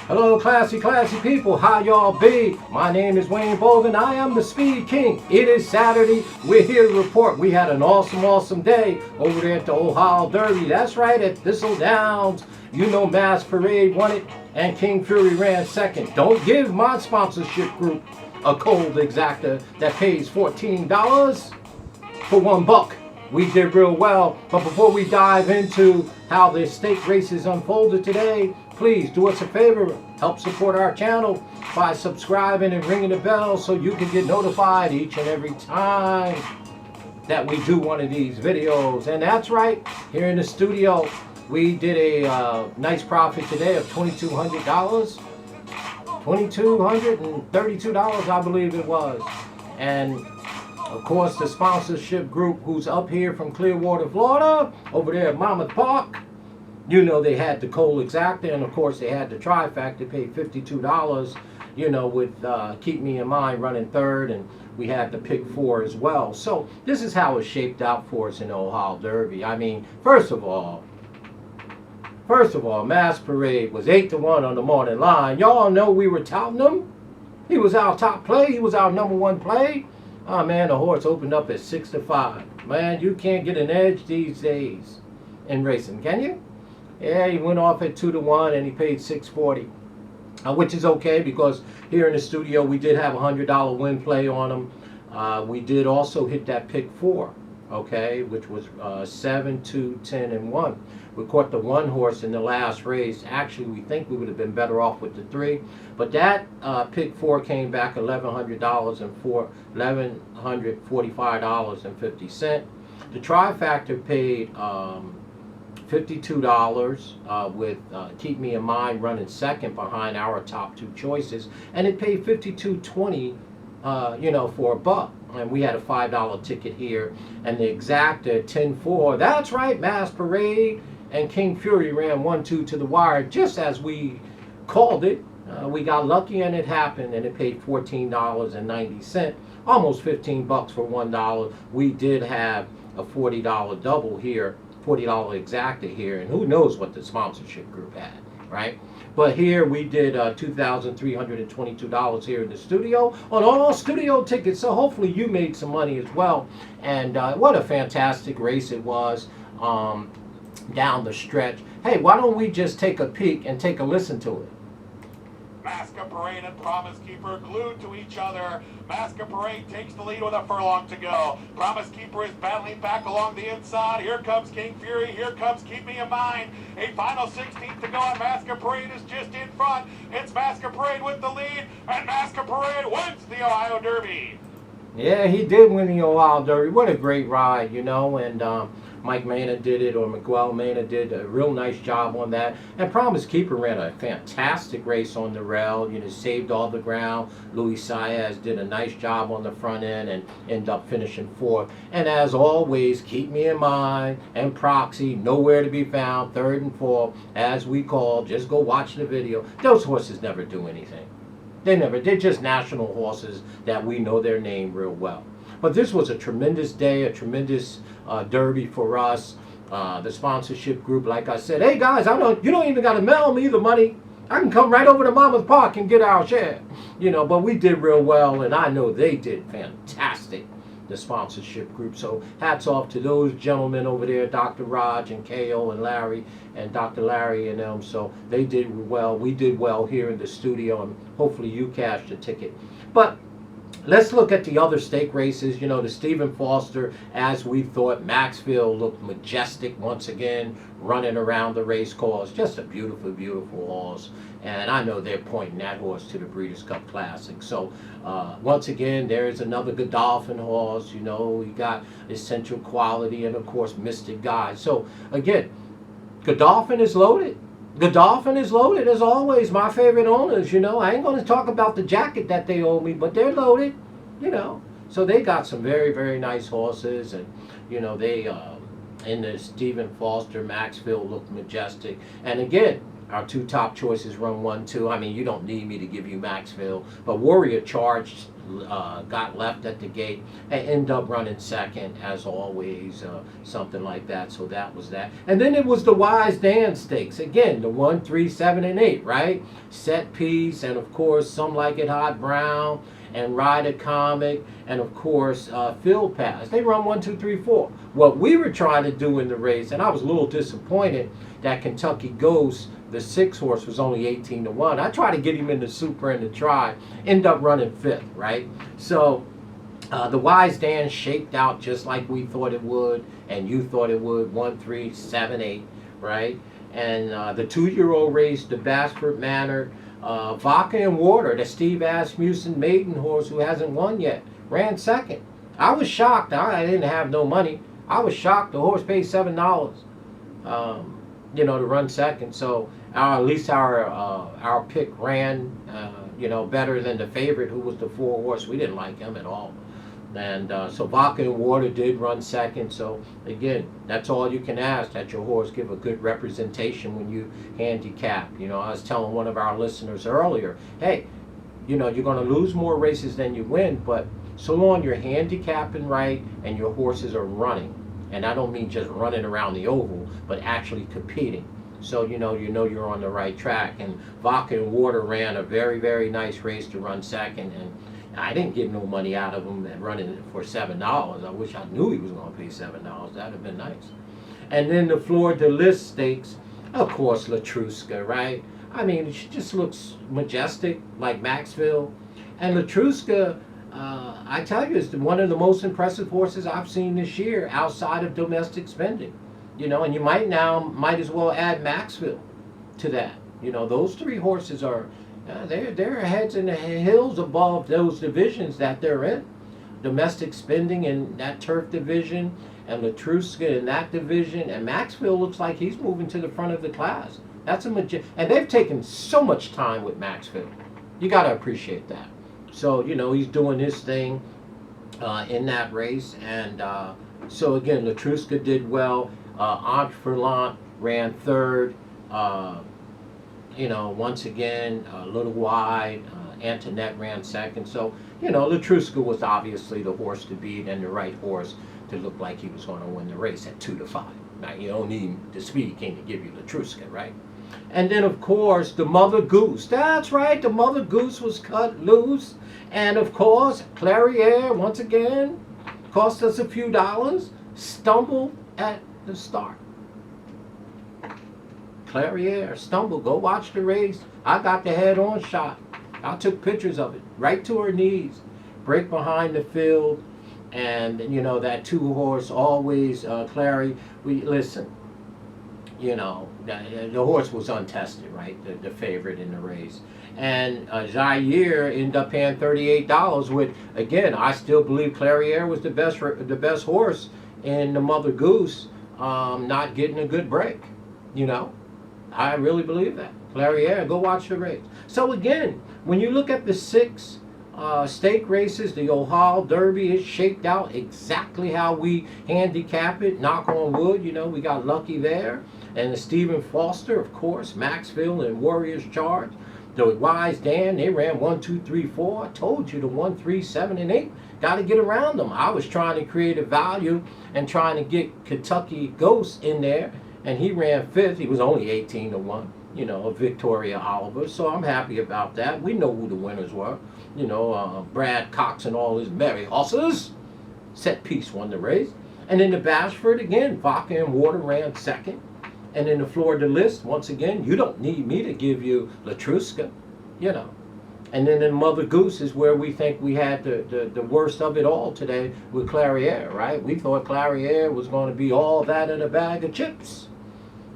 Hello, classy people. How y'all be? My name is Wayne Bogan. I am the Speed King. It is Saturday. We're here to report. We had an awesome day over there at the Ohio Derby. That's right, at Thistle Downs. You know Masqueparade won it, and King Fury ran second. Don't give my sponsorship group a cold exacta that pays $14 for $1. We did real well. But before we dive into how the stake races unfolded today, please do us a favor, help support our channel by subscribing and ringing the bell so you can get notified each and every time that we do one of these videos. And that's right, here in the studio, we did a nice profit today of $2,200. $2,232, I believe it was. And of course, the sponsorship group who's up here from Clearwater, Florida, over there at Monmouth Park, you know they had the coal exacta, and of course they had the trifecta, paid $52, you know, with Keep Me in Mind running third, and we had the pick 4 as well. So this is how it shaped out for us in the Ohio Derby. I mean, first of all, Masqueparade was 8-1 on the morning line. Y'all know we were touting him. He was our top play. He was our #1 play. Oh man, the horse opened up at 6-5. Man, you can't get an edge these days in racing, can you? Yeah, he went off at 2-1 and he paid $640, which is okay because here in the studio we did have a $100 win play on him. We did also hit that pick 4, okay, which was 7, 2, 10, and 1. We caught the 1 horse in the last race. Actually, we think we would have been better off with the 3, but that pick 4 came back $1,100 and $1,145.50. The trifecta paid $52 with Keep Me in Mind running second behind our top 2 choices, and it paid $52.20, you know, for $1. And we had a $5 ticket here, and the exacta 10-4. That's right, Masqueparade and King Fury ran 1-2 to the wire, just as we called it. We got lucky and it happened, and it paid $14.90, almost $15 for $1. We did have a $40 double here, $40 exacta here, and who knows what the sponsorship group had, right? But here we did $2,322 here in the studio on all studio tickets, so hopefully you made some money as well. And what a fantastic race it was down the stretch. Hey, why don't we just take a peek and take a listen to it? Masqueparade and Promise Keeper glued to each other. Masqueparade takes the lead with a furlong to go. Promise Keeper is battling back along the inside. Here comes King Fury. Here comes Keep Me in Mind. A final 16th to go, and Masqueparade is just in front. It's Masqueparade with the lead, and Masqueparade wins the Ohio Derby. Yeah, he did win the Ohio Derby. What a great ride, you know, and Mike Maynard did it, or Miguel Maynard did a real nice job on that. And Promise Keeper ran a fantastic race on the rail, you know, saved all the ground. Luis Saez did a nice job on the front end and ended up finishing 4th. And as always, Keep Me in Mind and Proxy, nowhere to be found, 3rd and 4th, as we call. Just go watch the video. Those horses never do anything. They're just national horses that we know their name real well. But this was a tremendous day, a tremendous derby for us. The sponsorship group, like I said, hey guys, you don't even got to mail me the money. I can come right over to Monmouth Park and get our share. You know, but we did real well, and I know they did fantastic, the sponsorship group. So hats off to those gentlemen over there, Dr. Raj and KO and Larry and Dr. Larry and them. So they did well. We did well here in the studio, and hopefully you cashed a ticket. But let's look at the other stake races. You know, the Stephen Foster, as we thought. Maxfield looked majestic once again, running around the race course. Just a beautiful, beautiful horse. And I know they're pointing that horse to the Breeders' Cup Classic. So, once again, there is another Godolphin horse. You know, you got Essential Quality and, of course, Mystic Guide. So, again, Godolphin is loaded. Godolphin is loaded, as always. My favorite owners, you know. I ain't going to talk about the jacket that they owe me, but they're loaded, you know. So they got some very, very nice horses, and, you know, they, in the Stephen Foster, Maxfield looked majestic. And again, Our two top choices run 1-2. I mean, you don't need me to give you Maxville, but Warrior charged, got left at the gate, and ended up running second as always, something like that. So that was that. And then it was the Wise Dan Stakes again, the 1, 3, 7, and 8, right? Set Piece, and of course Some Like It Hot Brown, and Ride a Comic, and of course Field Pass. They run 1, 2, 3, 4. What we were trying to do in the race, and I was a little disappointed that Kentucky Ghost, the 6 horse, was only 18-1. I tried to get him in the Super and the Try, end up running 5th, right? So the Wise Dan shaped out just like we thought it would, and you thought it would. 1, 3, 7, 8, right? And the 2-year-old race, the Bassford Manor, Vodka and Water, the Steve Asmussen maiden horse who hasn't won yet, ran second. I was shocked. I didn't have no money. I was shocked. The horse paid $7, to run second. So at least our pick ran, better than the favorite, who was the 4 horse. We didn't like him at all. And so Vodka and Water did run second. So again, that's all you can ask, that your horse give a good representation when you handicap. I was telling one of our listeners earlier, hey, you're going to lose more races than you win, but so long you're handicapping right and your horses are running. And I don't mean just running around the oval, but actually competing. So you're on the right track. And Vodka and Water ran a very, very nice race to run second. And I didn't get no money out of him running for $7. I wish I knew he was going to pay $7. That'd have been nice. And then the Fleur de Lis Stakes, of course, Latruska, right? I mean, she just looks majestic, like Maxville. And Latruska, I tell you, is one of the most impressive horses I've seen this year outside of domestic spending. And you might as well add Maxville to that. Those 3 horses are, they're heads and hills above those divisions that they're in. Domestic spending in that turf division, and Latruska in that division, and Maxville looks like he's moving to the front of the class. That's and they've taken so much time with Maxville. You got to appreciate that. So he's doing his thing in that race, and so again, Latruska did well. Entreprenant ran 3rd. Once again, a little wide. Antoinette ran 2nd. So, Latruska was obviously the horse to beat and the right horse to look like he was going to win the race at 2-5. Now, you don't need the Speedy King to give you Latruska, right? And then, of course, the Mother Goose. That's right, the Mother Goose was cut loose. And, of course, Clairiere, once again, cost us a few dollars, stumbled at the start. Clairiere stumbled. Go watch the race. I got the head-on shot. I took pictures of it. Right to her knees. Break behind the field. And, that 2-horse always, Clary, listen, the horse was untested, right? The favorite in the race. And Zaire ended up paying $38, which, again, I still believe Clairiere was the best horse in the Mother Goose, not getting a good break, I really believe that. Clairiere, go watch the race. So again, when you look at the 6 stake races, the Ohio Derby is shaped out exactly how we handicap it. Knock on wood, we got lucky there. And the Stephen Foster, of course, Maxville and Warriors Charge. The Wise Dan, they ran 1, 2, 3, 4. I told you the 1, 3, 7, and 8. Got to get around them. I was trying to create a value and trying to get Kentucky Ghost in there, and he ran 5th. He was only 18-1. Victoria Oliver. So I'm happy about that. We know who the winners were. Brad Cox and all his merry horses. Set Piece won the race. And in the Bassford, again, Vodka and Water ran 2nd. And in the Fleur de Lis, once again, you don't need me to give you Latruska, And then in Mother Goose is where we think we had the worst of it all today with Clairiere, right? We thought Clairiere was going to be all that in a bag of chips.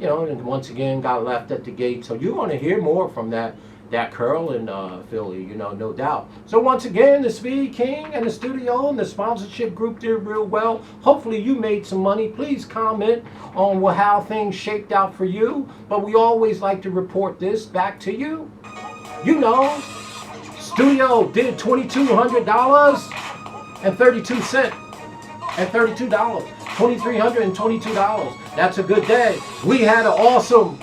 And once again got left at the gate. So you're going to hear more from that curl in Philly, no doubt. So once again, the Speedy King and the studio and the sponsorship group did real well. Hopefully you made some money. Please comment on how things shaped out for you. But we always like to report this back to you. Studio did $2,200 and 32 cents and $32. $2,322. That's a good day. We had an awesome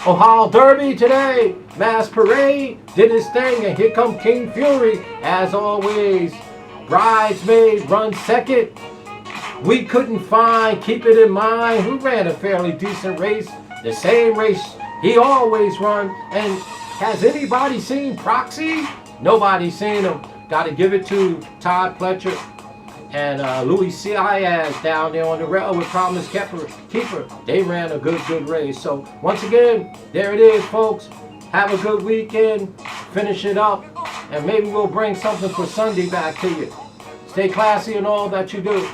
Ohio Derby today. Masqueparade did his thing, and here come King Fury. As always, Bridesmaid runs second. We couldn't find, keep it in mind, who ran a fairly decent race. The same race he always run. And has anybody seen Proxy? Nobody's seen him. Got to give it to Todd Pletcher and Louis Ciaz down there on the rail with Promise Keeper. They ran a good race. So once again, there it is, folks. Have a good weekend. Finish it up. And maybe we'll bring something for Sunday back to you. Stay classy in all that you do.